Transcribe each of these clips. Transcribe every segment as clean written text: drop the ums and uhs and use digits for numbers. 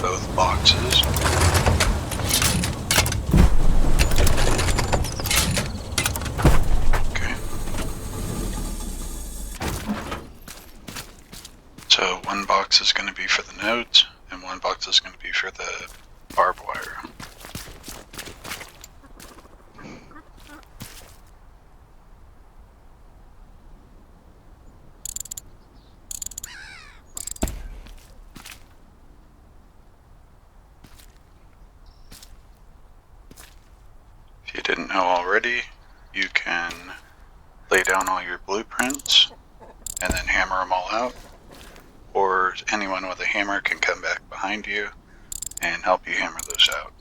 both boxes. Okay. So one box is going to be for the nodes, and one box is going to be for the barbed wire. If you didn't know already, you can lay down all your blueprints and then hammer them all out, or anyone with a hammer can come back behind you and help you hammer those out.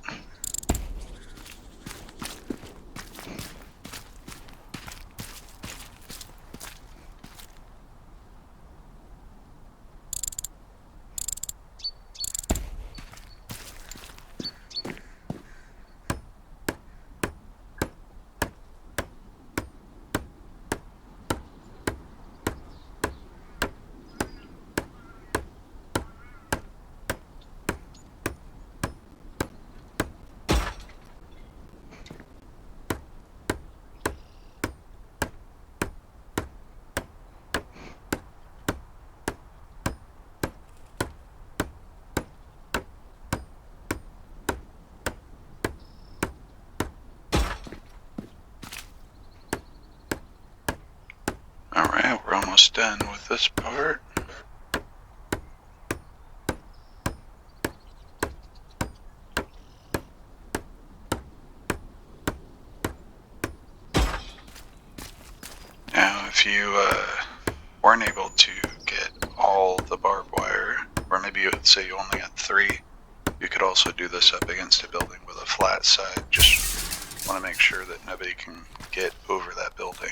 Alright, we're almost done with this part. Now, if you weren't able to get all the barbed wire, or maybe you would say you only got 3, you could also do this up against a building with a flat side. Just want to make sure that nobody can get over that building.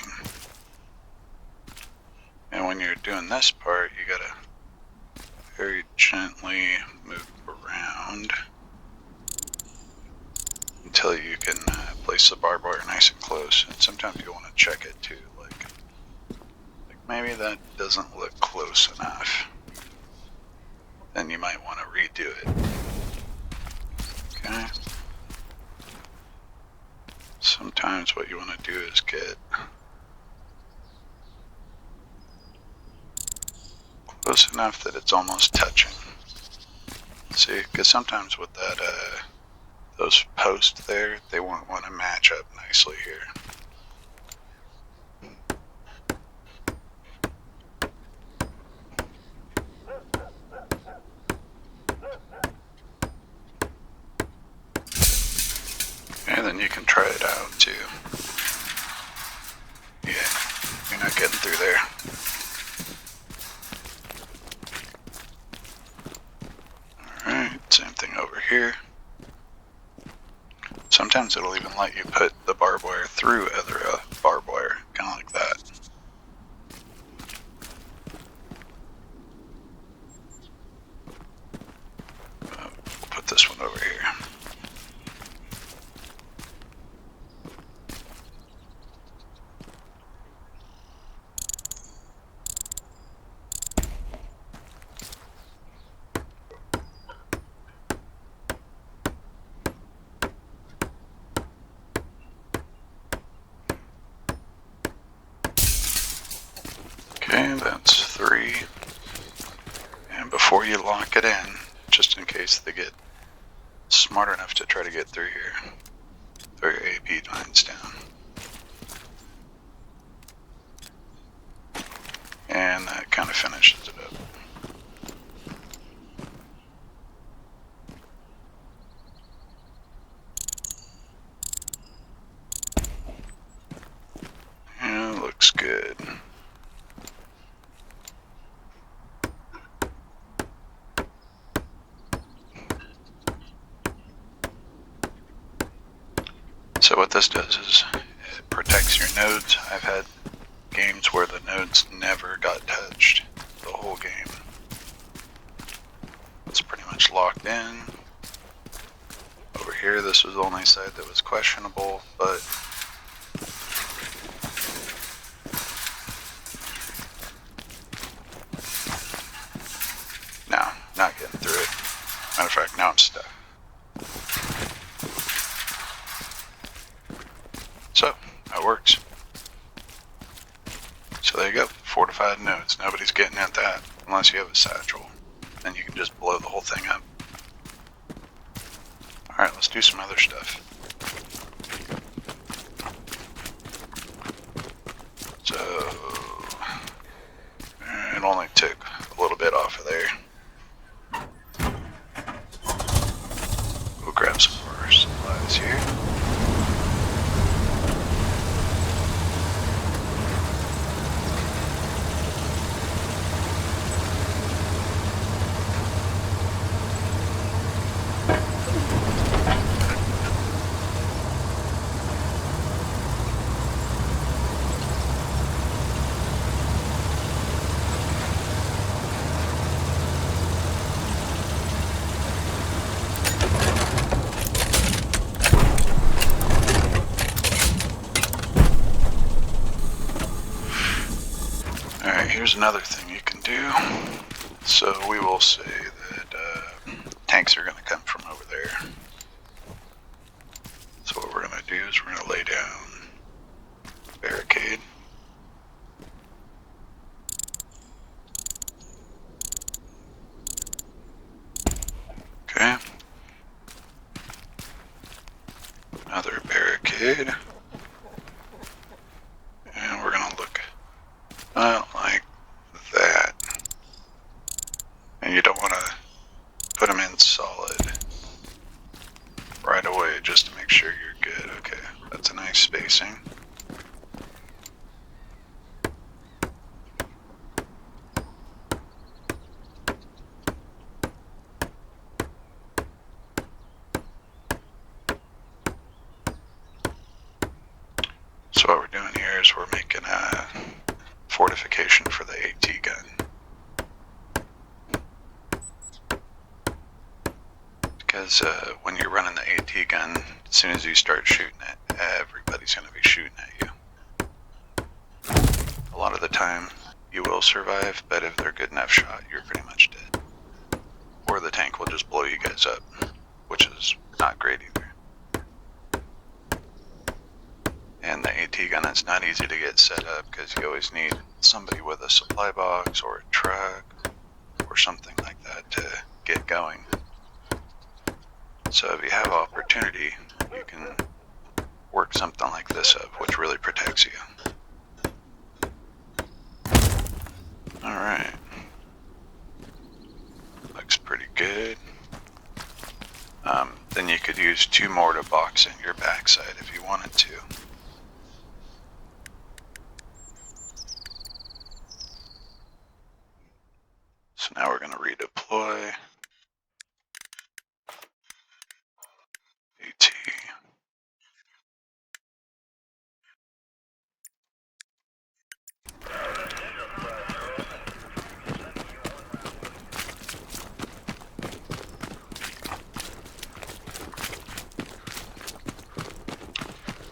And when you're doing this part, you gotta very gently move around until you can place the barbed wire nice and close. And sometimes you want to check it too, like maybe that doesn't look close enough. Then you might want to redo it. Okay. Sometimes what you want to do is get close enough that it's almost touching. See, because sometimes with that, those posts there, they won't want to match up nicely here. And then you can try it out too. Yeah, you're not getting through there. Alright, same thing over here. Sometimes it'll even let you put the barbed wire through other barbed wire, kind of like that. We'll put this one over here. Okay, that's 3. And before you lock it in, just in case they get smart enough to try to get through here, throw your AP lines down. And that kind of finishes it up. Yeah, looks good. So what this does is it protects your nodes. I've had games where the nodes never got touched the whole game. It's pretty much locked in. Over here, this was the only side that was questionable, but no, not getting through it. Matter of fact, now I'm stuck. So, that works. So there you go, fortified nodes. Nobody's getting at that unless you have a satchel. Then you can just blow the whole thing up. Alright, let's do some other stuff. So, it only took a little bit off of there. We'll grab some more supplies here. Here's another thing you can do. So we will say that tanks are going to come from over there. So what we're going to do is we're going to lay down a barricade. Okay. Another barricade. And we're going to look like that. And you don't want to put them in solid right away just to make sure you're good. Okay, that's a nice spacing. So what we're doing here is we're making a fortification for the AT gun. Because when you're running the AT gun, as soon as you start shooting it, everybody's going to be shooting at you. A lot of the time, you will survive, but if they're a good enough shot, you're pretty much dead. Or the tank will just blow you guys up, which is not great either. And the AT gun is not easy to get set up because you always need somebody with a supply box or a truck or something like that to get going. So if you have opportunity, you can work something like this up, which really protects you. Alright. Looks pretty good. Then you could use 2 more to box in your backside if you wanted to. So now we're going to redeploy. AT.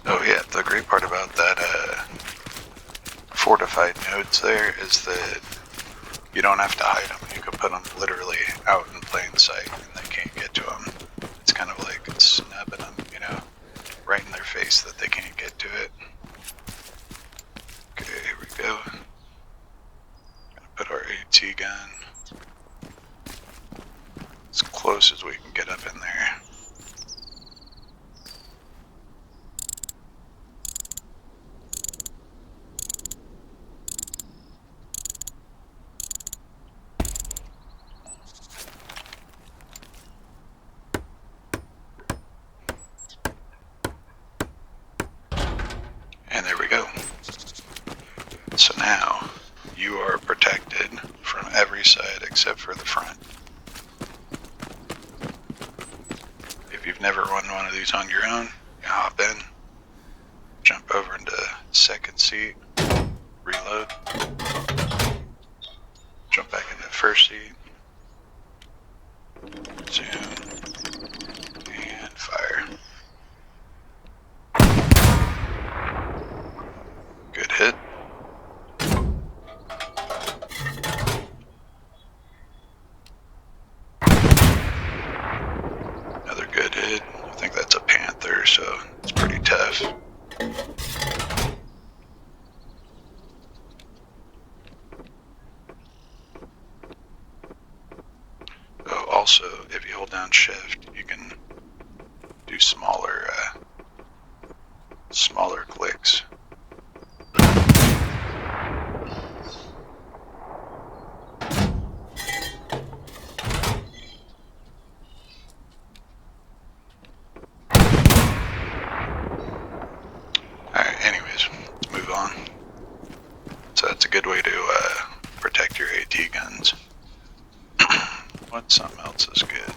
Oh yeah, the great part about that fortified nodes there is that you don't have to hide them. You can put them literally out in plain sight and they can't get to them. It's kind of like snubbing them, you know, right in their face that they can't get to it. Okay, here we go. Gonna put our AT gun as close as we can get up in there. And there we go. So now you are protected from every side except for the front. If you've never run one of these on your own, you hop in, jump over into second seat, reload, jump back into first seat, zoom, and fire. Good hit. shift, you can do smaller clicks. Alright, anyways, let's move on. So that's a good way to protect your AT guns. What something else is good?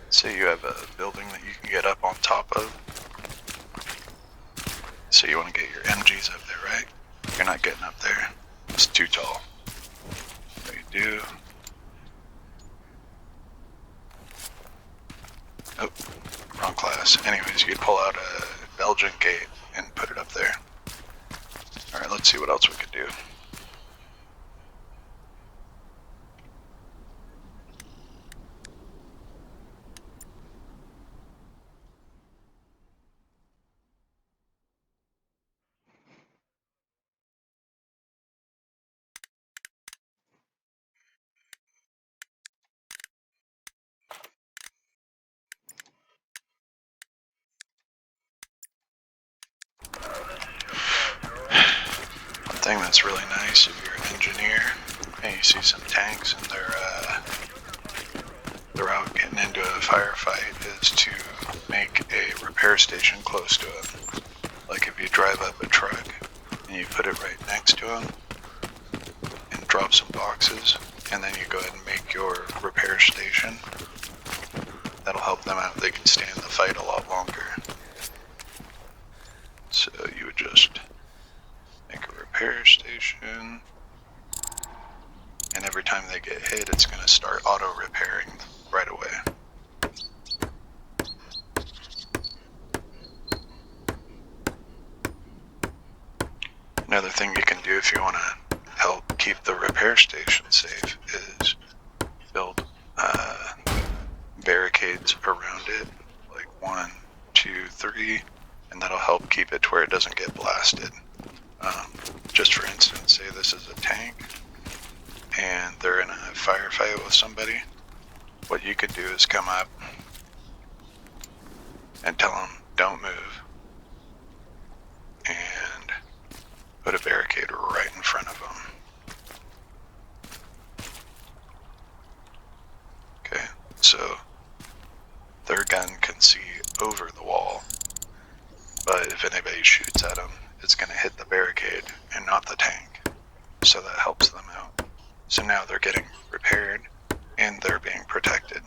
Say you have a building that you can get up on top of. So you want to get your MGs up there, right? You're not getting up there. It's too tall. What you do... Oh, wrong class. Anyways, you pull out a Belgian gate and put it up there. Alright, let's see what else we could do. One thing that's really nice if you're an engineer and you see some tanks and they're out getting into a firefight is to make a repair station close to them. Like if you drive up a truck and you put it right next to them and drop some boxes, and then you go ahead and make your repair station, that'll help them out. They can stand the fight a lot longer. So you would just make a repair station, and every time they get hit, it's going to start auto-repairing right away. Another thing you can do if you want to help keep the repair station safe is build barricades around it, like 1, 2, 3, and that'll help keep it to where it doesn't get blasted. Just for instance, say this is a tank and they're in a firefight with somebody. What you could do is come up and tell them don't move and put a barricade right in front of them. Okay, so their gun can see over the wall, but if anybody shoots at them, it's going to hit the barricade and not the tank. So that helps them out. So now they're getting repaired and they're being protected.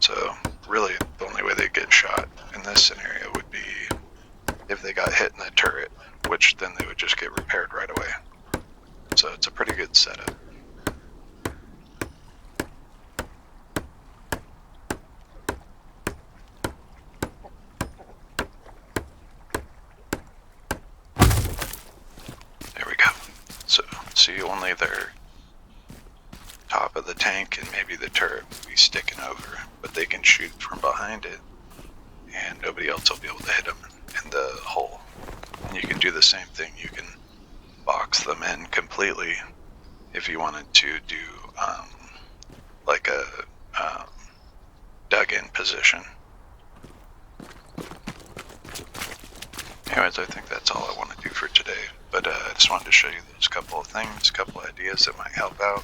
So really the only way they get shot in this scenario would be if they got hit in the turret, which then they would just get repaired right away. So it's a pretty good setup. There we go. So see only their top of the tank and maybe the turret will be sticking over, but they can shoot from behind it and nobody else will be able to hit them in the hole. And you can do the same thing. You can box them in completely if you wanted to do like a dug-in position. Anyways, I think that's all I want to do for today, but I just wanted to show you those couple of things, couple of ideas that might help out.